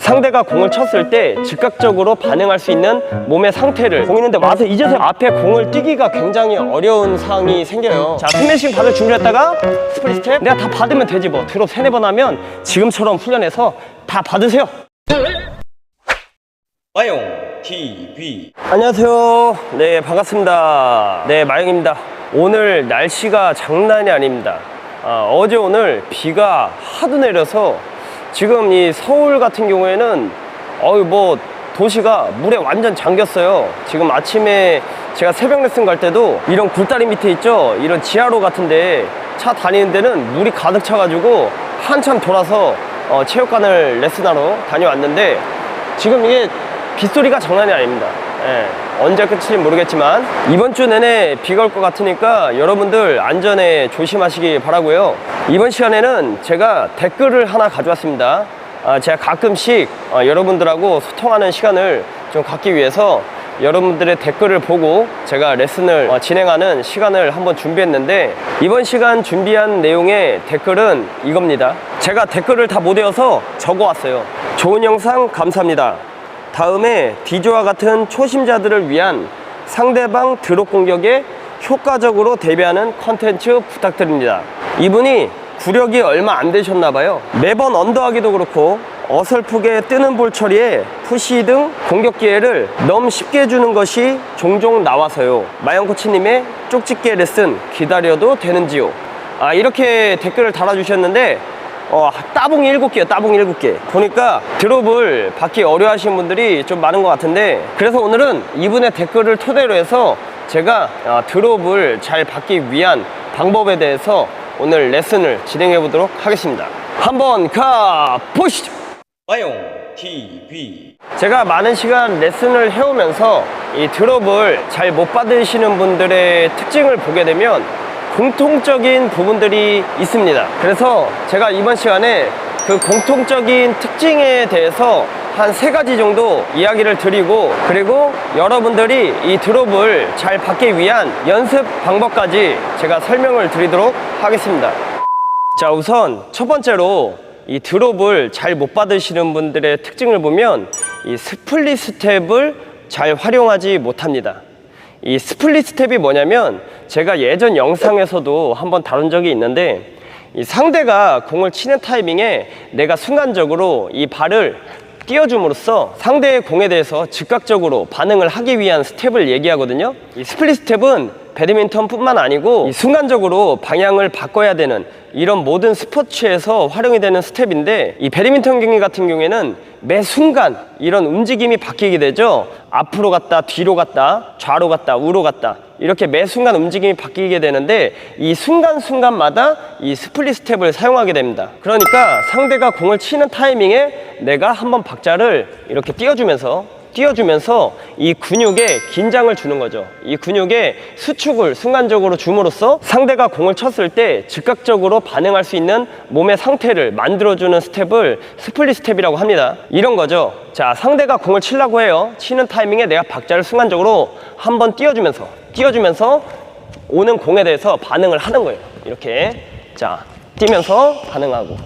상대가 공을 쳤을 때 즉각적으로 반응할 수 있는 몸의 상태를, 공 있는데 와서 이제서 앞에 공을 뛰기가 굉장히 어려운 상황이 생겨요. 자, 스매싱 받을 준비를 했다가 스플릿 스텝, 내가 다 받으면 되지 뭐. 드롭 3-4번 하면 지금처럼 훈련해서 다 받으세요. 마용 TV. 안녕하세요. 네, 반갑습니다. 네, 마용입니다. 오늘 날씨가 장난이 아닙니다. 어제 오늘 비가 하도 내려서 지금 이 서울 같은 경우에는 뭐 도시가 물에 완전 잠겼어요. 지금 아침에 제가 새벽 레슨 갈 때도 이런 굴다리 밑에 있죠, 이런 지하로 같은데 차 다니는 데는 물이 가득 차가지고 한참 돌아서 체육관을 레슨하러 다녀왔는데 지금 이게 빗소리가 장난이 아닙니다. 예, 언제 끝일지 모르겠지만 이번 주 내내 비가 올 것 같으니까 여러분들 안전에 조심하시기 바라고요. 이번 시간에는 제가 댓글을 하나 가져왔습니다. 제가 가끔씩 여러분들하고 소통하는 시간을 좀 갖기 위해서 여러분들의 댓글을 보고 제가 레슨을 진행하는 시간을 한번 준비했는데, 이번 시간 준비한 내용의 댓글은 이겁니다. 제가 댓글을 다 못 외워서 적어왔어요. 좋은 영상 감사합니다. 다음에 D조와 같은 초심자들을 위한 상대방 드롭 공격에 효과적으로 대비하는 컨텐츠 부탁드립니다. 이분이 구력이 얼마 안 되셨나봐요. 매번 언더하기도 그렇고 어설프게 뜨는 볼 처리에 푸시 등 공격 기회를 너무 쉽게 주는 것이 종종 나와서요. 마영 코치님의 쪽집게 레슨 기다려도 되는지요? 이렇게 댓글을 달아주셨는데 따봉이 7개요. 따봉이 7개. 보니까 드롭을 받기 어려워하시는 분들이 좀 많은 것 같은데, 그래서 오늘은 이분의 댓글을 토대로 해서 제가 드롭을 잘 받기 위한 방법에 대해서 오늘 레슨을 진행해 보도록 하겠습니다. 한번 가보시죠. 마용 TV. 제가 많은 시간 레슨을 해오면서 이 드롭을 잘 못 받으시는 분들의 특징을 보게 되면 공통적인 부분들이 있습니다. 그래서 제가 이번 시간에 그 공통적인 특징에 대해서 한 3가지 정도 이야기를 드리고, 그리고 여러분들이 이 드롭을 잘 받기 위한 연습 방법까지 제가 설명을 드리도록 하겠습니다. 자, 우선 첫 번째로 이 드롭을 잘 못 받으시는 분들의 특징을 보면 이 스플릿 스텝을 잘 활용하지 못합니다. 이 스플릿 스텝이 뭐냐면, 제가 예전 영상에서도 한번 다룬 적이 있는데, 이 상대가 공을 치는 타이밍에 내가 순간적으로 이 발을 띄워줌으로써 상대의 공에 대해서 즉각적으로 반응을 하기 위한 스텝을 얘기하거든요. 이 스플릿 스텝은 배드민턴 뿐만 아니고 이 순간적으로 방향을 바꿔야 되는 이런 모든 스포츠에서 활용이 되는 스텝인데, 이 배드민턴 경기 같은 경우에는 매 순간 이런 움직임이 바뀌게 되죠. 앞으로 갔다, 뒤로 갔다, 좌로 갔다, 우로 갔다, 이렇게 매 순간 움직임이 바뀌게 되는데, 이 순간순간마다 이 스플릿 스텝을 사용하게 됩니다. 그러니까 상대가 공을 치는 타이밍에 내가 한번 박자를 이렇게 띄워주면서 이 근육에 긴장을 주는 거죠. 이 근육에 수축을 순간적으로 줌으로써 상대가 공을 쳤을 때 즉각적으로 반응할 수 있는 몸의 상태를 만들어주는 스텝을 스플릿 스텝이라고 합니다. 이런 거죠. 자, 상대가 공을 치려고 해요. 치는 타이밍에 내가 박자를 순간적으로 한번 띄워주면서 오는 공에 대해서 반응을 하는 거예요. 이렇게. 자, 뛰면서 반응하고,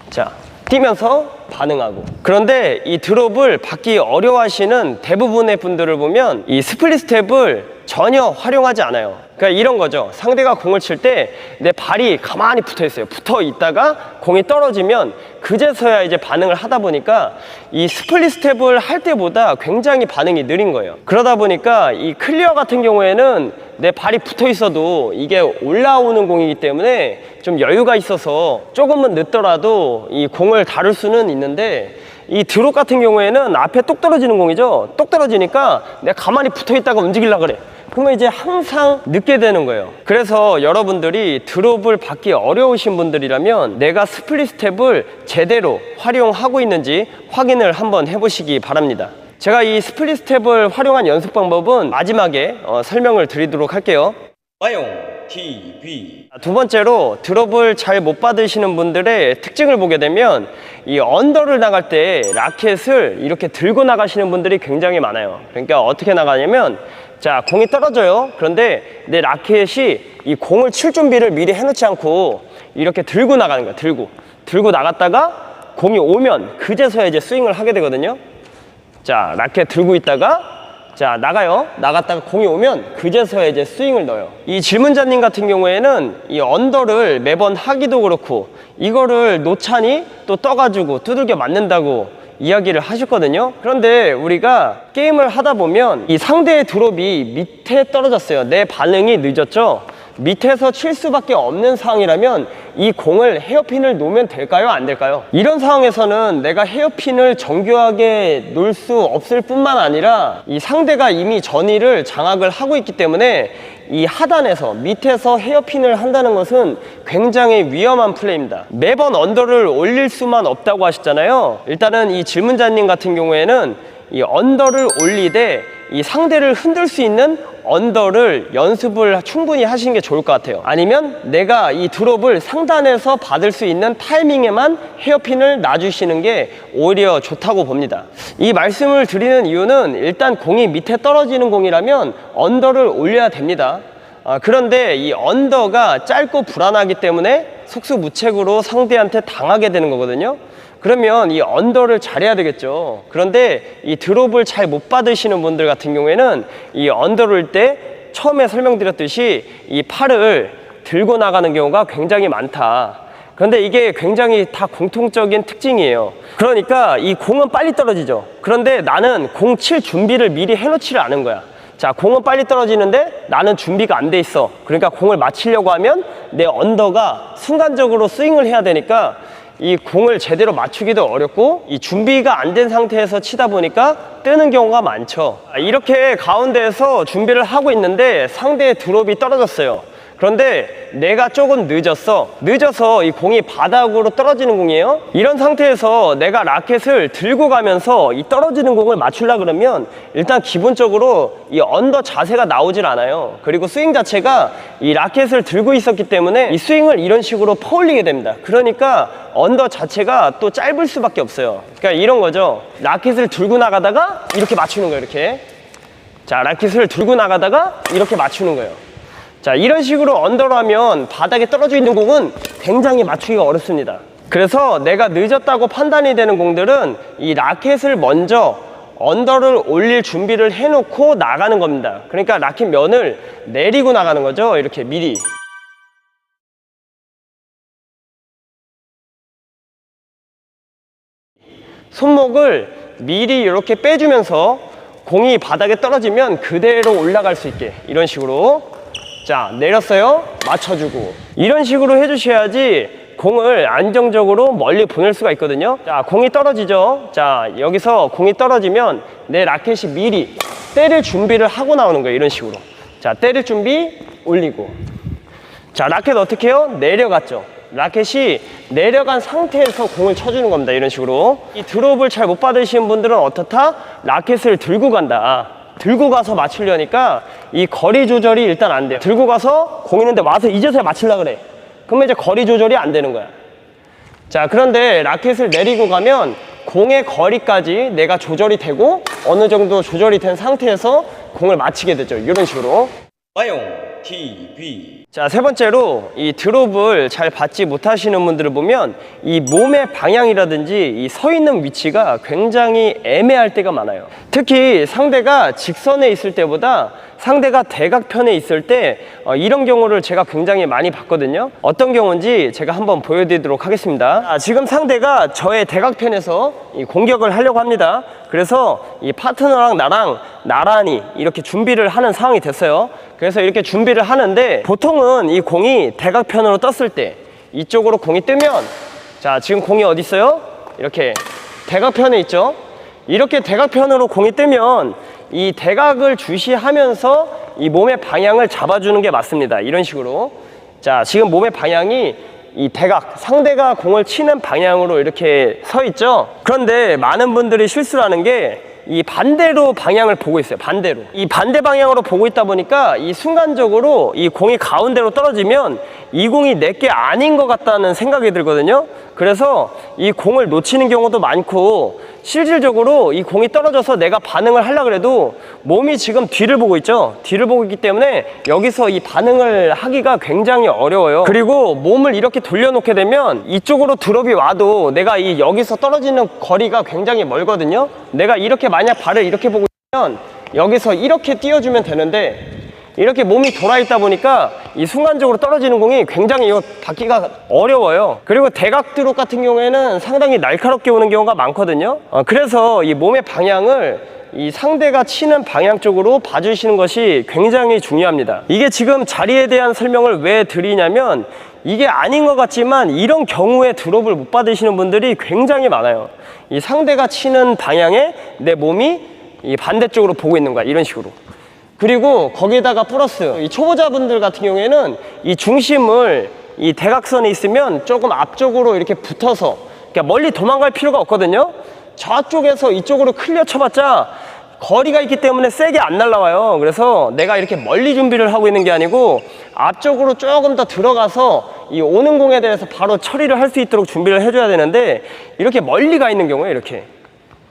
자, 뛰면서 반응하고. 그런데 이 드롭을 받기 어려워하시는 대부분의 분들을 보면 이 스플릿 스텝을 전혀 활용하지 않아요. 그러니까 이런 거죠. 상대가 공을 칠 때 내 발이 가만히 붙어 있어요. 붙어 있다가 공이 떨어지면 그제서야 이제 반응을 하다 보니까 이 스플릿 스텝을 할 때보다 굉장히 반응이 느린 거예요. 그러다 보니까 이 클리어 같은 경우에는 내 발이 붙어 있어도 이게 올라오는 공이기 때문에 좀 여유가 있어서 조금은 늦더라도 이 공을 다룰 수는 있는데, 이 드롭 같은 경우에는 앞에 똑 떨어지는 공이죠. 똑 떨어지니까 내가 가만히 붙어 있다가 움직이려고 그래. 그러면 이제 항상 늦게 되는 거예요. 그래서 여러분들이 드롭을 받기 어려우신 분들이라면 내가 스플릿 스텝을 제대로 활용하고 있는지 확인을 한번 해보시기 바랍니다. 제가 이 스플릿 스텝을 활용한 연습 방법은 마지막에 설명을 드리도록 할게요. 마용 TV. 두 번째로 드롭을 잘 못 받으시는 분들의 특징을 보게 되면 이 언더를 나갈 때 라켓을 이렇게 들고 나가시는 분들이 굉장히 많아요. 그러니까 어떻게 나가냐면, 자, 공이 떨어져요. 그런데 내 라켓이 이 공을 칠 준비를 미리 해놓지 않고 이렇게 들고 나가는 거야. 들고 나갔다가 공이 오면 그제서야 이제 스윙을 하게 되거든요. 자, 라켓 들고 있다가 자, 나가요. 나갔다가 공이 오면 그제서야 이제 스윙을 넣어요. 이 질문자님 같은 경우에는 이 언더를 매번 하기도 그렇고 이거를 놓자니 또 떠가지고 두들겨 맞는다고 이야기를 하셨거든요. 그런데 우리가 게임을 하다 보면 이 상대의 드롭이 밑에 떨어졌어요. 내 반응이 늦었죠. 밑에서 칠 수밖에 없는 상황이라면 이 공을 헤어핀을 놓으면 될까요? 안 될까요? 이런 상황에서는 내가 헤어핀을 정교하게 놓을 수 없을 뿐만 아니라 이 상대가 이미 전위를 장악을 하고 있기 때문에 이 하단에서 밑에서 헤어핀을 한다는 것은 굉장히 위험한 플레이입니다. 매번 언더를 올릴 수만 없다고 하셨잖아요. 일단은 이 질문자님 같은 경우에는 이 언더를 올리되 이 상대를 흔들 수 있는 언더를 연습을 충분히 하시는 게 좋을 것 같아요. 아니면 내가 이 드롭을 상단에서 받을 수 있는 타이밍에만 헤어핀을 놔주시는 게 오히려 좋다고 봅니다. 이 말씀을 드리는 이유는 일단 공이 밑에 떨어지는 공이라면 언더를 올려야 됩니다. 그런데 이 언더가 짧고 불안하기 때문에 속수무책으로 상대한테 당하게 되는 거거든요. 그러면 이 언더를 잘해야 되겠죠. 그런데 이 드롭을 잘 못 받으시는 분들 같은 경우에는 이 언더를 올 때 처음에 설명드렸듯이 이 팔을 들고 나가는 경우가 굉장히 많다. 그런데 이게 굉장히 다 공통적인 특징이에요. 그러니까 이 공은 빨리 떨어지죠. 그런데 나는 공 칠 준비를 미리 해놓지를 않은 거야. 자, 공은 빨리 떨어지는데 나는 준비가 안 돼 있어. 그러니까 공을 맞추려고 하면 내 언더가 순간적으로 스윙을 해야 되니까 이 공을 제대로 맞추기도 어렵고 이 준비가 안 된 상태에서 치다 보니까 뜨는 경우가 많죠. 이렇게 가운데에서 준비를 하고 있는데 상대의 드롭이 떨어졌어요. 그런데 내가 조금 늦어서 이 공이 바닥으로 떨어지는 공이에요. 이런 상태에서 내가 라켓을 들고 가면서 이 떨어지는 공을 맞추려고 그러면 일단 기본적으로 이 언더 자세가 나오질 않아요. 그리고 스윙 자체가 이 라켓을 들고 있었기 때문에 이 스윙을 이런 식으로 퍼올리게 됩니다. 그러니까 언더 자체가 또 짧을 수밖에 없어요. 그러니까 이런 거죠. 라켓을 들고 나가다가 이렇게 맞추는 거예요. 이렇게. 자, 라켓을 들고 나가다가 이렇게 맞추는 거예요. 자, 이런 식으로 언더로 하면 바닥에 떨어져 있는 공은 굉장히 맞추기가 어렵습니다. 그래서 내가 늦었다고 판단이 되는 공들은 이 라켓을 먼저 언더를 올릴 준비를 해놓고 나가는 겁니다. 그러니까 라켓 면을 내리고 나가는 거죠. 이렇게 미리. 손목을 미리 이렇게 빼주면서 공이 바닥에 떨어지면 그대로 올라갈 수 있게 이런 식으로. 자, 내렸어요. 맞춰주고. 이런 식으로 해주셔야지 공을 안정적으로 멀리 보낼 수가 있거든요. 자, 공이 떨어지죠. 자, 여기서 공이 떨어지면 내 라켓이 미리 때릴 준비를 하고 나오는 거예요. 이런 식으로. 자, 때릴 준비 올리고. 자, 라켓 어떻게 해요? 내려갔죠. 라켓이 내려간 상태에서 공을 쳐주는 겁니다. 이런 식으로. 이 드롭을 잘 못 받으시는 분들은 어떻다? 라켓을 들고 간다. 들고 가서 맞추려니까 이 거리 조절이 일단 안 돼요. 들고 가서 공 있는데 와서 이제서야 맞추려고 그래. 그러면 이제 거리 조절이 안 되는 거야. 자, 그런데 라켓을 내리고 가면 공의 거리까지 내가 조절이 되고 어느 정도 조절이 된 상태에서 공을 맞히게 되죠. 이런 식으로. 마용 TV. 자, 세 번째로 이 드롭을 잘 받지 못하시는 분들을 보면 이 몸의 방향이라든지 이 서 있는 위치가 굉장히 애매할 때가 많아요. 특히 상대가 직선에 있을 때보다 상대가 대각편에 있을 때 이런 경우를 제가 굉장히 많이 봤거든요. 어떤 경우인지 제가 한번 보여드리도록 하겠습니다. 자, 지금 상대가 저의 대각편에서 이 공격을 하려고 합니다. 그래서 이 파트너랑 나랑 나란히 이렇게 준비를 하는 상황이 됐어요. 그래서 이렇게 준비를 하는데 보통은 이 공이 대각편으로 떴을 때 이쪽으로 공이 뜨면 자, 지금 공이 어디 있어요? 이렇게 대각편에 있죠. 이렇게 대각편으로 공이 뜨면 이 대각을 주시하면서 이 몸의 방향을 잡아주는 게 맞습니다. 이런 식으로. 자, 지금 몸의 방향이 이 대각, 상대가 공을 치는 방향으로 이렇게 서 있죠. 그런데 많은 분들이 실수를 하는 게 이 반대로 방향을 보고 있어요. 반대로. 이 반대 방향으로 보고 있다 보니까 이 순간적으로 이 공이 가운데로 떨어지면 이 공이 내게 아닌 것 같다는 생각이 들거든요. 그래서 이 공을 놓치는 경우도 많고 실질적으로 이 공이 떨어져서 내가 반응을 하려고 해도 몸이 지금 뒤를 보고 있죠. 뒤를 보고 있기 때문에 여기서 이 반응을 하기가 굉장히 어려워요. 그리고 몸을 이렇게 돌려놓게 되면 이쪽으로 드롭이 와도 내가 이 여기서 떨어지는 거리가 굉장히 멀거든요. 내가 이렇게 만약 발을 이렇게 보고 있으면 여기서 이렇게 띄워주면 되는데 이렇게 몸이 돌아있다 보니까 이 순간적으로 떨어지는 공이 굉장히 이거 받기가 어려워요. 그리고 대각 드롭 같은 경우에는 상당히 날카롭게 오는 경우가 많거든요. 그래서 이 몸의 방향을 이 상대가 치는 방향 쪽으로 봐주시는 것이 굉장히 중요합니다. 이게 지금 자리에 대한 설명을 왜 드리냐면 이게 아닌 것 같지만 이런 경우에 드롭을 못 받으시는 분들이 굉장히 많아요. 이 상대가 치는 방향에 내 몸이 이 반대쪽으로 보고 있는 거야, 이런 식으로. 그리고 거기에다가 플러스 이 초보자분들 같은 경우에는 이 중심을 이 대각선에 있으면 조금 앞쪽으로 이렇게 붙어서, 그러니까 멀리 도망갈 필요가 없거든요. 저쪽에서 이쪽으로 클리어 쳐봤자 거리가 있기 때문에 세게 안 날라와요. 그래서 내가 이렇게 멀리 준비를 하고 있는 게 아니고 앞쪽으로 조금 더 들어가서 이 오는 공에 대해서 바로 처리를 할 수 있도록 준비를 해줘야 되는데 이렇게 멀리 가 있는 경우에 이렇게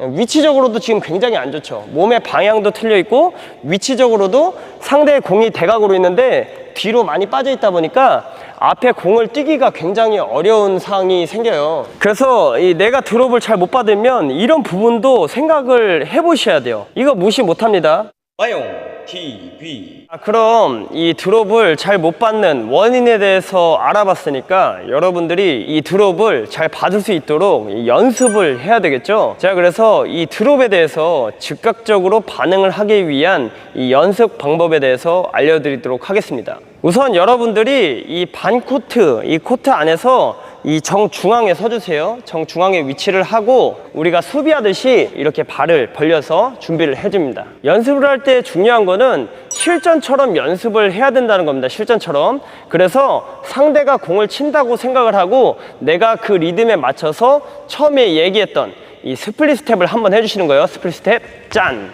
위치적으로도 지금 굉장히 안 좋죠. 몸의 방향도 틀려 있고 위치적으로도 상대의 공이 대각으로 있는데 뒤로 많이 빠져 있다 보니까 앞에 공을 띄기가 굉장히 어려운 상황이 생겨요. 그래서 내가 드롭을 잘 못 받으면 이런 부분도 생각을 해보셔야 돼요. 이거 무시 못합니다. 마용 TV. 그럼 이 드롭을 잘 못 받는 원인에 대해서 알아봤으니까 여러분들이 이 드롭을 잘 받을 수 있도록 연습을 해야 되겠죠. 제가 그래서 이 드롭에 대해서 즉각적으로 반응을 하기 위한 이 연습 방법에 대해서 알려드리도록 하겠습니다. 우선 여러분들이 이 반코트, 이 코트 안에서 이 정중앙에 서주세요. 정중앙에 위치를 하고 우리가 수비하듯이 이렇게 발을 벌려서 준비를 해줍니다. 연습을 할 때 중요한 거는 실전처럼 연습을 해야 된다는 겁니다. 실전처럼. 그래서 상대가 공을 친다고 생각을 하고 내가 그 리듬에 맞춰서 처음에 얘기했던 이 스플릿 스텝을 한번 해주시는 거예요. 스플릿 스텝 짠,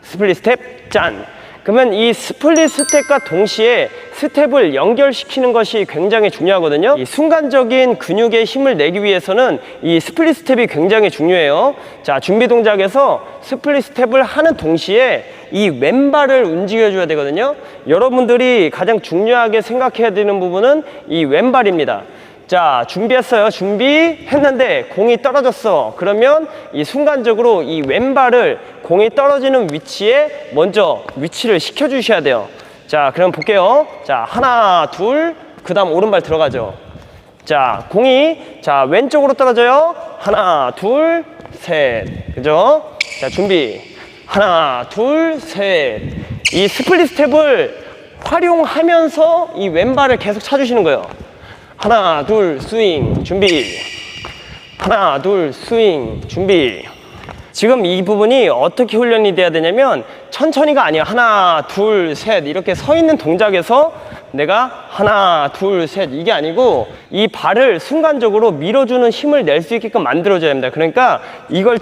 스플릿 스텝 짠. 그러면 이 스플릿 스텝과 동시에 스텝을 연결시키는 것이 굉장히 중요하거든요. 이 순간적인 근육에 힘을 내기 위해서는 이 스플릿 스텝이 굉장히 중요해요. 자, 준비 동작에서 스플릿 스텝을 하는 동시에 이 왼발을 움직여줘야 되거든요. 여러분들이 가장 중요하게 생각해야 되는 부분은 이 왼발입니다. 자, 준비했어요. 준비했는데 공이 떨어졌어. 그러면 이 순간적으로 이 왼발을 공이 떨어지는 위치에 먼저 위치를 시켜주셔야 돼요. 자, 그럼 볼게요. 자, 하나, 둘, 그 다음 오른발 들어가죠. 자, 공이 자 왼쪽으로 떨어져요. 하나, 둘, 셋. 그죠? 자, 준비. 하나, 둘, 셋. 이 스플릿 스텝을 활용하면서 이 왼발을 계속 차주시는 거예요. 하나, 둘, 스윙, 준비. 하나, 둘, 스윙, 준비. 지금 이 부분이 어떻게 훈련이 돼야 되냐면 천천히가 아니야. 하나, 둘, 셋 이렇게 서 있는 동작에서 내가 하나, 둘, 셋 이게 아니고 이 발을 순간적으로 밀어주는 힘을 낼 수 있게끔 만들어줘야 됩니다. 그러니까 이걸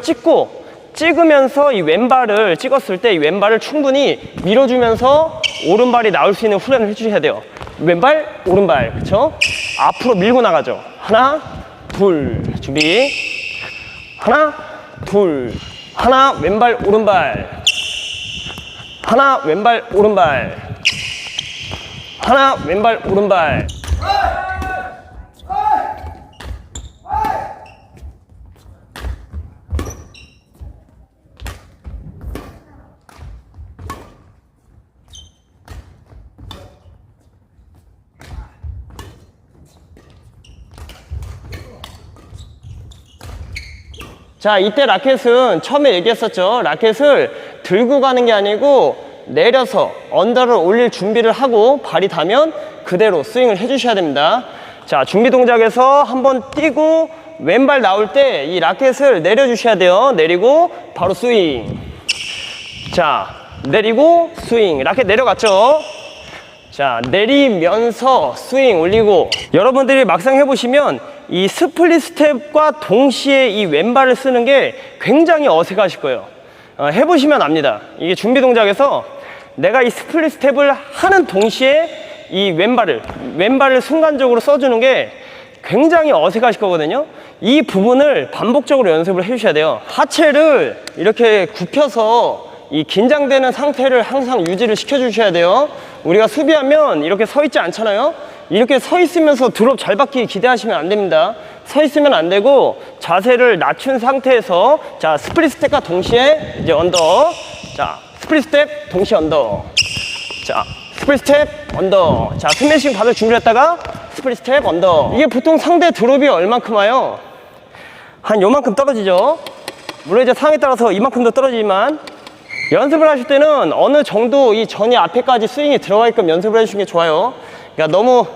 찍으면서 이 왼발을 찍었을 때 이 왼발을 충분히 밀어주면서 오른발이 나올 수 있는 훈련을 해주셔야 돼요. 왼발, 오른발, 그쵸? 앞으로 밀고 나가죠. 하나, 둘, 준비. 하나, 둘, 하나, 왼발, 오른발. 하나, 왼발, 오른발. 하나, 왼발, 오른발. 자, 이때 라켓은 처음에 얘기했었죠. 라켓을 들고 가는 게 아니고 내려서 언더를 올릴 준비를 하고 발이 닿으면 그대로 스윙을 해주셔야 됩니다. 자, 준비 동작에서 한번 뛰고 왼발 나올 때 이 라켓을 내려주셔야 돼요. 내리고 바로 스윙. 자, 내리고 스윙. 라켓 내려갔죠. 자, 내리면서 스윙 올리고. 여러분들이 막상 해보시면 이 스플릿 스텝과 동시에 이 왼발을 쓰는 게 굉장히 어색하실 거예요. 해보시면 압니다. 이게 준비 동작에서 내가 이 스플릿 스텝을 하는 동시에 이 왼발을 순간적으로 써주는 게 굉장히 어색하실 거거든요. 이 부분을 반복적으로 연습을 해주셔야 돼요. 하체를 이렇게 굽혀서 이 긴장되는 상태를 항상 유지를 시켜주셔야 돼요. 우리가 수비하면 이렇게 서 있지 않잖아요. 이렇게 서 있으면서 드롭 잘 받기 기대하시면 안 됩니다. 서 있으면 안 되고 자세를 낮춘 상태에서 자 스프릿 스텝과 동시에 이제 언더, 자 스프릿 스텝 동시에 언더, 자 스프릿 스텝 언더, 자 스매싱 받을 준비를 했다가 스프릿 스텝 언더. 이게 보통 상대 드롭이 얼만큼 와요? 한 요만큼 떨어지죠. 물론 이제 상황에 따라서 이만큼도 떨어지지만 연습을 하실 때는 어느 정도 이 전이 앞에까지 스윙이 들어가게끔 연습을 해주시는 게 좋아요. 그러니까 너무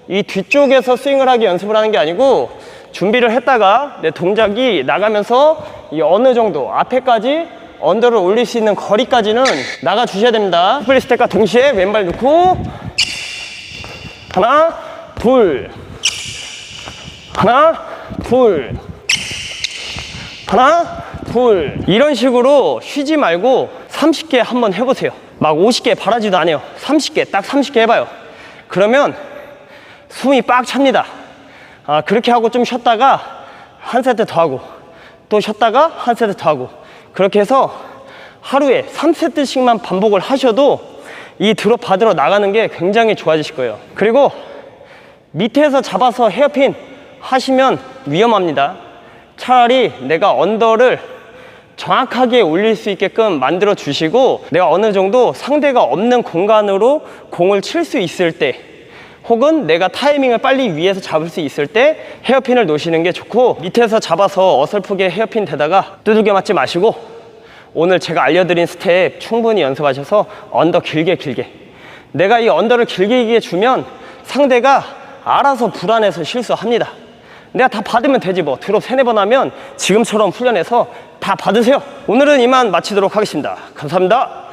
이 뒤쪽에서 스윙을 하게 연습을 하는 게 아니고 준비를 했다가 내 동작이 나가면서 이 어느 정도 앞에까지 언더를 올릴 수 있는 거리까지는 나가 주셔야 됩니다. 스플릿 스텝과 동시에 왼발 넣고 하나 둘 하나 둘 하나 둘 이런 식으로 쉬지 말고 30개 한번 해보세요. 막 50개 바라지도 않아요. 30개 딱 30개 해봐요. 그러면 숨이 빡 찹니다. 그렇게 하고 좀 쉬었다가 한 세트 더 하고 또 쉬었다가 한 세트 더 하고 그렇게 해서 하루에 3세트씩만 반복을 하셔도 이 드롭 받으러 나가는 게 굉장히 좋아지실 거예요. 그리고 밑에서 잡아서 헤어핀 하시면 위험합니다. 차라리 내가 언더를 정확하게 올릴 수 있게끔 만들어 주시고 내가 어느 정도 상대가 없는 공간으로 공을 칠 수 있을 때 혹은 내가 타이밍을 빨리 위에서 잡을 수 있을 때 헤어핀을 놓으시는 게 좋고 밑에서 잡아서 어설프게 헤어핀 대다가 두들겨 맞지 마시고 오늘 제가 알려드린 스텝 충분히 연습하셔서 언더 길게 내가 이 언더를 길게 주면 상대가 알아서 불안해서 실수합니다. 내가 다 받으면 되지 뭐. 드롭 3-4번 하면 지금처럼 훈련해서 다 받으세요. 오늘은 이만 마치도록 하겠습니다. 감사합니다.